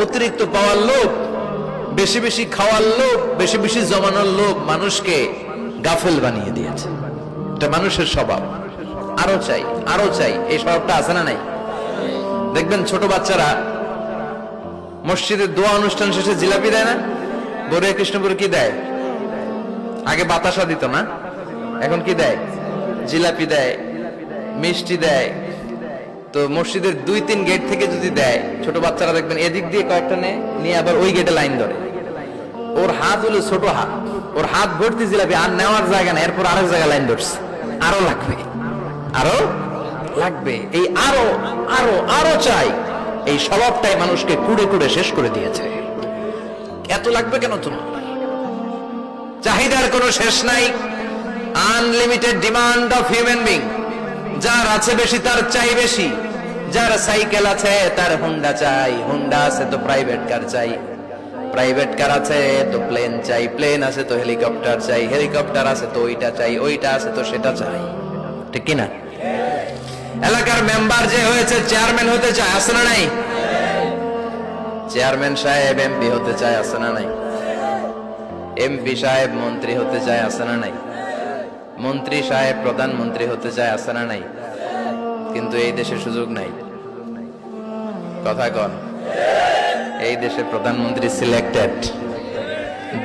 অতিরিক্ত পাওয়ার লোভ, বেশি বেশি খাওয়ার লোভ, বেশি বেশি জমানোর লোভ মানুষকে গাফেল বানিয়ে দিয়েছে। এটা মানুষের স্বভাব, আরো চাই আরো চাই, এই স্বভাবটা আছে না নাই? দেখবেন ছোট বাচ্চারা মসজিদের দোয়া অনুষ্ঠান শেষে জিলাপি দেয় না? বড় কৃষ্ণপুরে কি দেয়? আগে বাতাসা দিত না, এখন কি দেয়? জিলাপি দেয়, মিষ্টি দেয়। তো মসজিদের 2-3 গেট থেকে যদি দেয়, ছোট বাচ্চারা দেখবেন এদিক দিয়ে কয়েকটা নিয়ে আবার ওই গেটে লাইন ধরে। ওর হাত হলো ছোট হাত, ওর হাত ভর্তি জিলাপি, আর নেওয়ার জায়গা না, এরপর আরেক জায়গায় লাইন ধরছে, আরো লাগবে আরো লাগবে, এই আরো আরো আরো চাই, এই স্বভাবটাই মানুষকে কুড়ে কুড়ে শেষ করে দিয়েছে। এত লাগবে কেন তোমার? চাহিদার কোনো শেষ নাই, unlimited demand of human being. যার আছে বেশি তার চাই বেশি, যার সাইকেল আছে তার হুন্ডা চাই, হুন্ডা আছে তো প্রাইভেট কার চাই, প্রাইভেট কার আছে তো প্লেন চাই, প্লেন আছে তো হেলিকপ্টার চাই, হেলিকপ্টার আছে তো ওইটা চাই, ওইটা আছে তো সেটা চাই। ঠিক কিনা? এলাকার মেম্বার যে হয়েছে চেয়ারম্যান হতে চায়, আছে না নাই? চেয়ারম্যান সাহেব এমপি হতে চায়, আছে না নাই? এমপি সাহেব মন্ত্রী হতে চায়, আছে না নাই? মন্ত্রী সাহেব প্রধানমন্ত্রী হতে চায়, আছে না নাই? কিন্তু এই দেশে সুযোগ নাই। কথা কন, এই দেশে প্রধানমন্ত্রী সিলেক্টেড,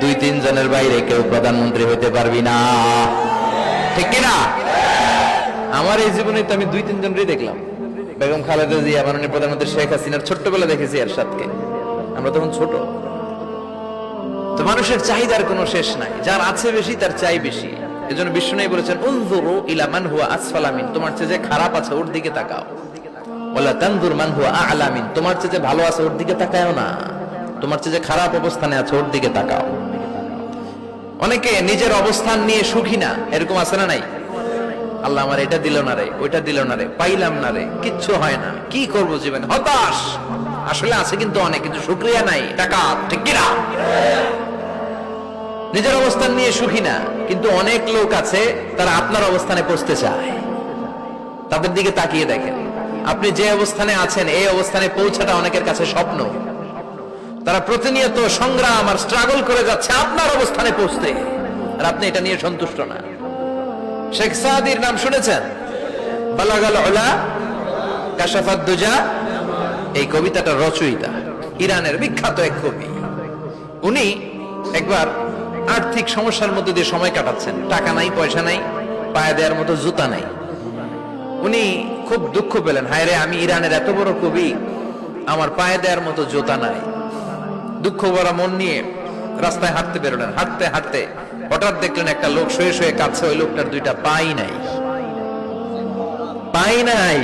2-3 জনের বাইরে কেউ প্রধানমন্ত্রী হতে পারবি না। ঠিক কিনা? আমার এই জীবনে তো আমি 2-3 জনই দেখলাম। বেগম খালেদা জিয়া, মাননীয় প্রধানমন্ত্রী শেখ হাসিনার ছোট্টবেলা দেখেছি এরশাদকে, আমরা তখন ছোট। তো মানুষের চাহিদার কোনো শেষ নাই, যার আছে বেশি তার চাই বেশি। এজন্য বিষ্ণু বলেছেন, উনজুরু ইলা মান হুয়া আসফালা মিন, তোমার চেয়ে যে খারাপ আছে ওর দিকে তাকাও। ওয়ালা তানজুর মান হুয়া আ'লা মিন, তোমার চেয়ে যে ভালো আছে ওর দিকে তাকাও না, তোমার চেয়ে যে খারাপ অবস্থানে আছে ওর দিকে তাকাও। অনেকে নিজের অবস্থান নিয়ে সুখী না, এরকম আছে না নাই? আল্লাহ আমার এটা দিল না রে, ওইটা দিল না রে, পাইলাম না রে, কিচ্ছু হয় না, কি করব জীবনে, হতাশ। আসলে আছে কিন্তু অনেক, কিন্তু শুকরিয়া নাই, টাকা। ঠিক কিনা? নিজের অবস্থান নিয়ে সুখী না, কিন্তু অনেক লোক আছে তারা আপনার অবস্থানে পৌঁছতে চায়। তাদের দিকে তাকিয়ে দেখেন, আপনি যে অবস্থানে আছেন এই অবস্থানে পৌঁছাটা অনেকের কাছে স্বপ্ন। তারা প্রতিনিয়ত সংগ্রাম আর স্ট্রাগল করে যাচ্ছে আপনার অবস্থানে পৌঁছতে, আর আপনি এটা নিয়ে সন্তুষ্ট না। শেখ সাদির নাম শুনেছেন? বালাগাল উলা কাশাফাত দুজা, এই কবিতাটা রচয়িতা ইরানের বিখ্যাত এক কবি। উনি একবার আর্থিক সমস্যার মধ্যে দিয়ে সময় কাটাচ্ছেন, টাকা নাই, পয়সা নাই, পায়ে দেওয়ার মতো জুতা নাই। উনি খুব দুঃখ পেলেন, হায় রে, আমি ইরানের এত বড় কবি, আমার পায়ে দেওয়ার মতো জুতা নাই। দুঃখ ভরা মন নিয়ে রাস্তায় হাঁটতে বেরোলেন। হাঁটতে হাঁটতে হঠাৎ দেখলেন একটা লোক শুয়ে শুয়ে কাঁদছে, ওই লোকটার 2টা পাই নাই, পাই নাই।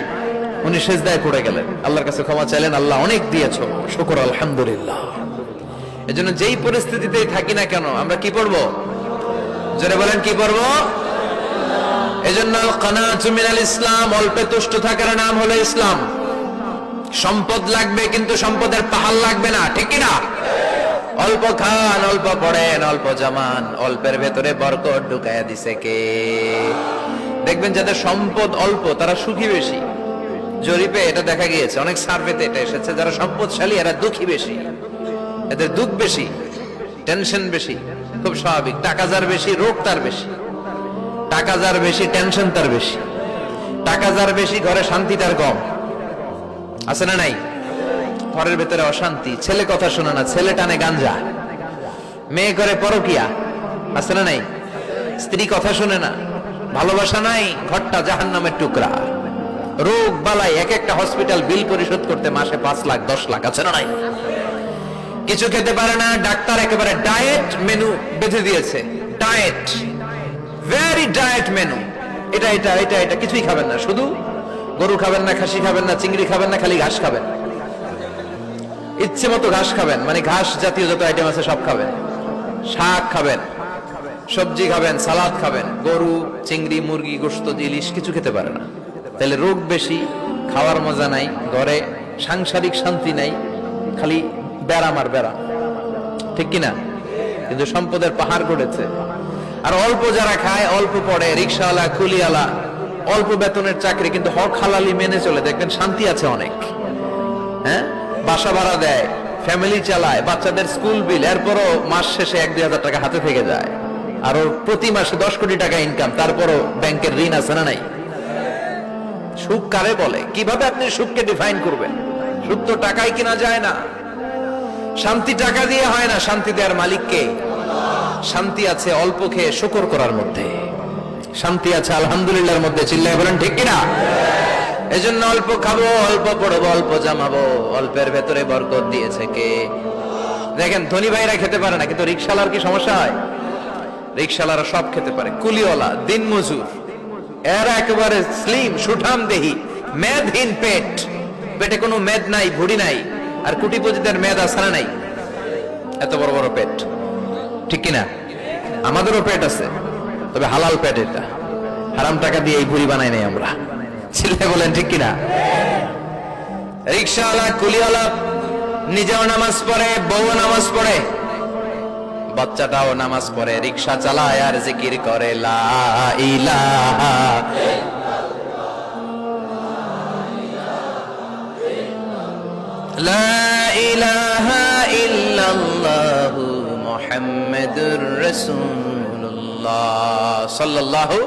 উনি সেজদায় পড়ে গেলেন, আল্লাহর কাছে ক্ষমা চাইলেন, আল্লাহ অনেক দিয়েছো, শুকর আলহামদুলিল্লাহ। এজন্য যেই পরিস্থিতিতেই থাকি না কেন আমরা কি পড়বো? জোরে বলেন, কি পড়বো? এজন্য আল কানাতু মিনাল ইসলাম, অল্পে তুষ্ট থাকার নাম হলো ইসলাম। সম্পদ লাগবে কিন্তু সম্পদের পাহাড় লাগবে না। ঠিক কিনা? অল্প খান, অল্প পড়েন, অল্প জামান, অল্পের ভেতরে বরকত ঢুকায়া দিছে কে? দেখবেন যাদের সম্পদ অল্প তারা সুখী বেশি। জরিপে এটা দেখা গিয়েছে, অনেক সার্ভেতে এটা এসেছে, যারা সম্পদশালী এরা দুঃখী বেশি, এদের দুঃখ বেশি, টেনশন বেশি। খুব স্বাভাবিক, টাকা যার বেশি রোগ তার বেশি, টাকা যার বেশি টেনশন তার বেশি, টাকা যার বেশি ঘরে শান্তি তার কম। আছে না নাই? ঘরের ভেতরে অশান্তি, ছেলে কথা শোনে না, ছেলে টানে গাঞ্জা, মেয়ে করে পরকিয়া। আছে না নাই? স্ত্রী কথা শোনে না, ভালোবাসা নাই, ঘরটা জাহান্নামের টুকরা। রোগ বালাই, এক একটা হসপিটাল বিল পরিশোধ করতে মাসে 5 লাখ 10 লাখ। আছে না নাই? কিছু খেতে পারে না, ডাক্তার একেবারে ডায়েট মেনু বেঁধে দিয়েছে, ডায়েট, ভেরি ডায়েট মেনু, এটা এটা এটা এটা কিছুই খাবেন না, শুধু গরু খাবেন না, খাসি খাবেন না, চিংড়ি খাবেন না, খালি ঘাস খাবেন, ইচ্ছে মতো ঘাস খাবেন, মানে ঘাস জাতীয় যত আইটেম আছে সব খাবেন, শাক খাবেন, সবজি খাবেন, সালাদ খাবেন, গরু, চিংড়ি, মুরগি, গোশত, ইলিশ কিছু খেতে পারে না। তাহলে রোগ বেশি, খাওয়ার মজা নাই, ঘরে সাংসারিক শান্তি নাই, খালি ব্যারাম আর ব্যারাম। ঠিক কিনা? কিন্তু সম্পদের পাহাড় গড়েছে। আর অল্প যারা খায়, অল্প পড়ে, রিক্সাওয়ালা, কুলিওয়ালা, অল্প বেতনের চাকরি, কিন্তু হক হালালি মেনে চলে, দেখবেন শান্তি আছে অনেক। হ্যাঁ, বাসা ভাড়া দেয়, ফ্যামিলি চালায়, বাচ্চাদের স্কুল বিল, এরপরও মাস শেষে 1-2 হাজার টাকা হাতে থেকে যায়, আর ওর প্রতি মাসে 10 কোটি টাকা ইনকাম, তারপরও ব্যাংকের ঋণ আছে না নাই? সুখ কারে বলে? কিভাবে আপনি সুখকে ডিফাইন করবেন? সুখ তো টাকায় কিনা যায় না, শান্তি টাকা দিয়ে হয় না, শান্তি দেওয়ার মালিককে। শান্তি আছে অল্প খেয়ে শুকর করার মধ্যে, শান্তি আছে আলহামদুলিল্লাহর মধ্যে। চিল্লায় বলেন ঠিক কিনা? এজন্য অল্প খাবো, অল্প পড়বো, অল্প জামাবো, অল্পের ভেতরে বরকত দিয়েছে কে? দেখেন ধনী ভাইরা খেতে পারে না, কিন্তু রিকশালার কি সমস্যা হয়? রিকশালারা সব খেতে পারে, কুলিওয়ালা, দিন মজুর, এরা একেবারে স্লিম সুঠাম দেহি, মেদহীন পেট, পেটে কোনো মেদ নাই, ভুড়ি নাই, আর কোটিপতিদের মেদ আসানা নাই, এত বড় বড় পেট। ঠিক কিনা? আমাদেরও পেট আছে, তবে হালাল পেট, এটা হারাম টাকা দিয়ে এই ভুড়ি বানাই নাই আমরা। ছেলে বলেন ঠিক কিনা? রিকশাওয়ালা, কুলিওয়ালা নিজেও নামাজ পড়ে, বউ নামাজ পড়ে, বাচ্চাটাও নামাজ পড়ে, রিকশা চালায় আর জিকির করে লা ইলাহা লা ইলাহা ইল্লাল্লাহু মুহাম্মাদুর রাসূলুল্লাহ সাল্লাল্লাহু